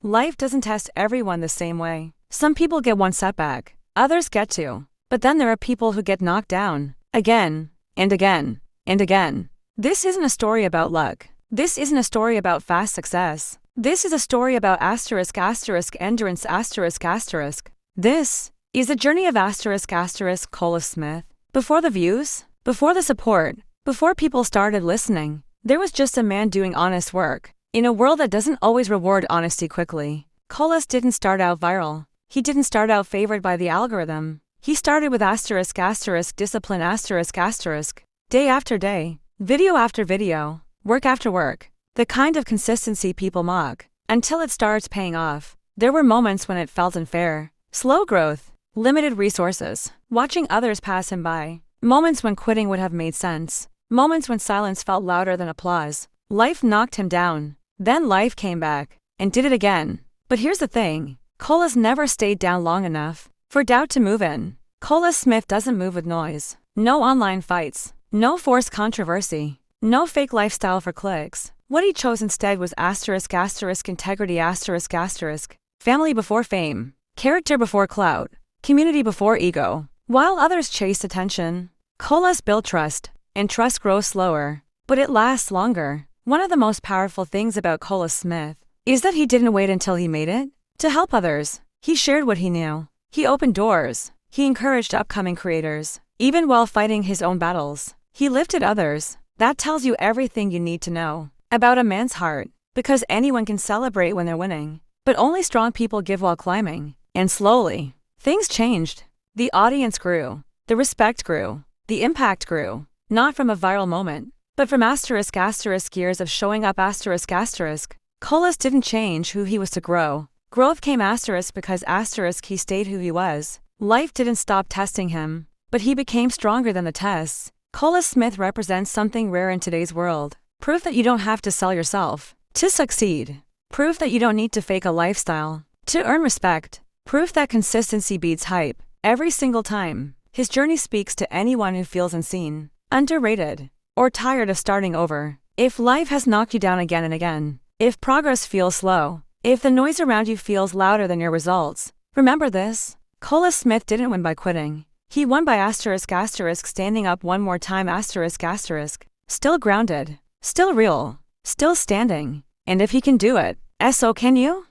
Life doesn't test everyone the same way. Some people get one setback, others get two. But then there are people who get knocked down, again, and again, and again. This isn't a story about luck. This isn't a story about fast success. This is a story about endurance This is a journey of Colaz Smith. Before the views, before the support, before people started listening, there was just a man doing honest work. In a world that doesn't always reward honesty quickly, Colaz didn't start out viral. He didn't start out favored by the algorithm. He started with discipline day after day, video after video, work after work, the kind of consistency people mock, until it starts paying off. There were moments when it felt unfair, slow growth, limited resources, watching others pass him by, moments when quitting would have made sense, moments when silence felt louder than applause. Life knocked him down, then life came back, and did it again. But here's the thing, Colaz never stayed down long enough for doubt to move in. Colaz Smith doesn't move with noise. No online fights. No forced controversy. No fake lifestyle for clicks. What he chose instead was integrity family before fame. Character before clout. Community before ego. While others chased attention, Colaz built trust. And trust grows slower, but it lasts longer. One of the most powerful things about Colaz Smith is that he didn't wait until he made it to help others. He shared what he knew. He opened doors. He encouraged upcoming creators. Even while fighting his own battles, he lifted others. That tells you everything you need to know about a man's heart, because anyone can celebrate when they're winning, but only strong people give while climbing. And slowly, things changed. The audience grew. The respect grew. The impact grew. Not from a viral moment, but from years of showing up Colaz didn't change who he was to grow. Growth came because he stayed who he was. Life didn't stop testing him, but he became stronger than the tests. Colaz Smith represents something rare in today's world. Proof that you don't have to sell yourself to succeed. Proof that you don't need to fake a lifestyle to earn respect. Proof that consistency beats hype every single time. His journey speaks to anyone who feels unseen, underrated, or tired of starting over. If life has knocked you down again and again, if progress feels slow, if the noise around you feels louder than your results, remember this. Colaz Smith didn't win by quitting. He won by standing up one more time still grounded, still real, still standing. And if he can do it, so can you?